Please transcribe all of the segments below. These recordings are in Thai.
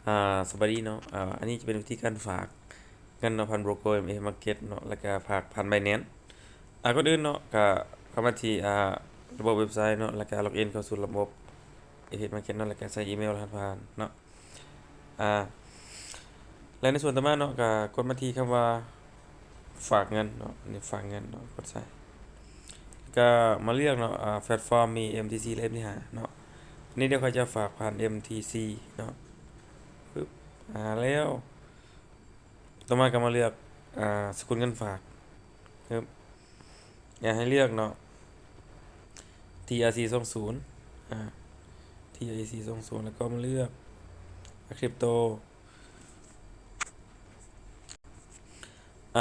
สวัสดีเนาะอันนี้จะเป็นวิธีการฝากเงินเนาะผ่านโบรกเกอร์ MA Market เนาะแล้วก็ฝากผ่าน Binance ก็อื่นเนาะก็เข้ามาที่ระบบเว็บไซต์เนาะแล้วก็ล็อกอินเข้าสู่ระบบ MA Market เนาะแล้วก็ใส่อีเมลรหัสผ่านเนาะอ่าและในส่วนต่อมาเนาะก็กดมาที่คำว่าฝากเงินเนาะนี่ฝากเงินเนาะกดใส่ก็มาเลือกเนาะแพลตฟอร์มมี MTC และ MT5 เนาะนี่เดี๋ยวเขาจะฝากผ่าน MTC เนาะปึ๊บแล้วต่อมาก็มาเลือกสกุลเงินฝากครับอยากให้เลือกเนาะ TRC 20อ่า TRC 20แล้วก็มาเลือกคริปโต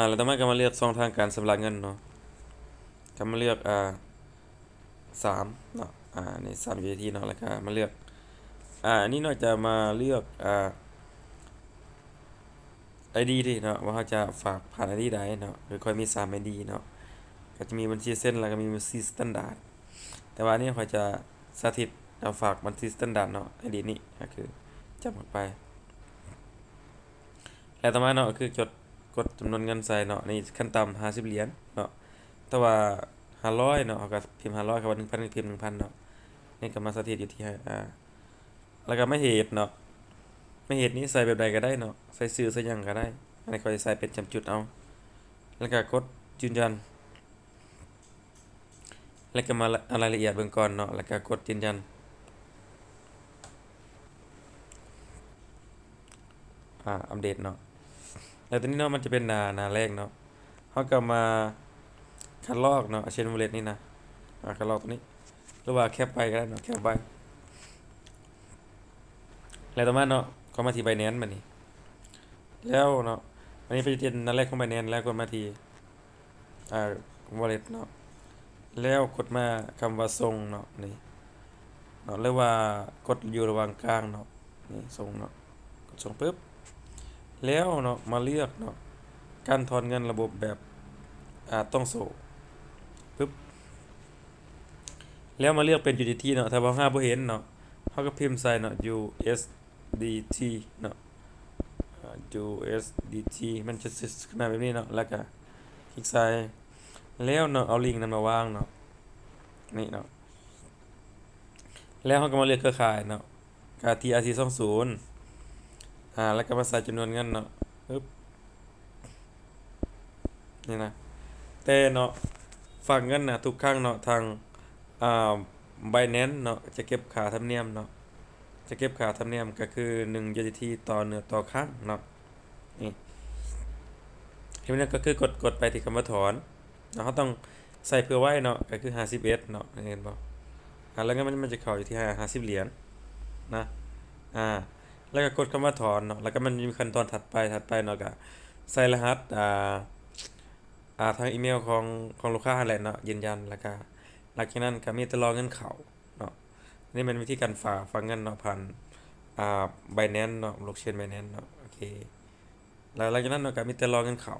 แล้วต่อมาก็มาเลือกช่องทางการชำระเงินเนาะก็มาเลือก3เนาะนี่3 USDT เนาะแล้วก็มาเลือกอันนี้เนาะจะมาเลือกID ที่เนาะว่าเขาจะฝากผ่าน ID ใดเนาะคือค่อยมี3 ID เนาะก็จะมีบัญชีเส้นแล้วก็มีบัญชีสแตนดาร์ดแต่ว่าอันนี้เขาจะสาธิตเอาฝากบัญชีสแตนดาร์ดเนาะ ID นี้ก็คือจำออกไปแล้วต่อมาเนาะคือกดจำนวนเงินใส่เนาะนี่ขั้นต่ำ50 เหรียญเนาะแต่ว่า500เนาะเอาก็พิมพ์500ครับว่า1,000ก็พิมพ์1,000เนาะนี่ก็มาสาธิตอยู่ที่แล้วก็ไม่เหตุเนาะไม่เหตุนี้ใส่แบบใดก็ได้เนาะใส่ชื่อใส่หยังก็ได้อันนี้เขาจะใส่เป็นจำจุดเอาแล้วก็กดยืนยันแล้วก็มาเอารายละเอียดเบื้องก่อนเนาะแล้วก็กดยืนยันอัปเดตเนาะแล้วตอนนี้เนาะมันจะเป็นหน้าแรกเนาะเขาก็มาคัดลอกเนาะเชนวอลเล็ตนี่นะคัดลอกตัวนี้หรือว่าแคปไปก็ได้เนาะแคปไปแล้วต่อมาเนาะก็มาที่ Binance มานี่แล้วเนาะอันนี้เป็นหน้าแรกของ Binance แล้วกดมาที่wallet เนาะแล้วกดมาคำว่าส่งเนาะนี่เนาะหรือว่ากดอยู่ระหว่างกลางเนาะนี่ส่งเนาะกดส่งปุ๊บแล้วเนาะมาเลือกเนาะการถอนเงินระบบแบบต้องโซ่ปุ๊บแล้วมาเลือกเป็น USDT เนาะถ้าว่าบ่เห็นเนาะเขาก็พิมพ์ใส่เนาะ USDT เนาะUSDT มันจะขึ้นมาแบบนี้เนาะแล้วก็คลิกใส่แล้วเนาะเอาลิงก์นั้นมาวางเนาะนี่เนาะแล้วเขาก็มาเลือกเครือข่ายเนาะกา TRC 20แล้วก็มาใส่จำนวนเงินเนาะปึ๊บนี่นะแต่เนาะฝากเงินนะทุกครั้งเนาะทางอ่า Binance เนาะจะเก็บค่าธรรมเนียมเนาะจะเก็บค่าธรรมเนียมก็คือ1 USDT ต่อครั้งเนาะนี่ทีนี้ก็คือกดไปที่คำว่าถอนเนาะเขาต้องใส่เพื่อไว้เนาะก็คือ51เนาะเห็นบ่แล้วงั้นมันจะเข้าอยู่ที่50 เหรียญนะอ่าแล้วก็กดคำว่าถอนเนาะแล้วก็มันมีขั้นตอนถัดไปเนาะก็ใส่รหัสทางอีเมลของลูกค้าแหละเนาะยืนยันแล้วก็หลังจากนั้นก็มีแต่รอเงินเข้าเนาะนี่เป็นวิธีการฝากเงินเนาะผ่านBinance เนาะบล็อกเชน Binance เนาะโอเคแล้วหลังจากนั้นเนาะก็มีแต่รอเงินเข้า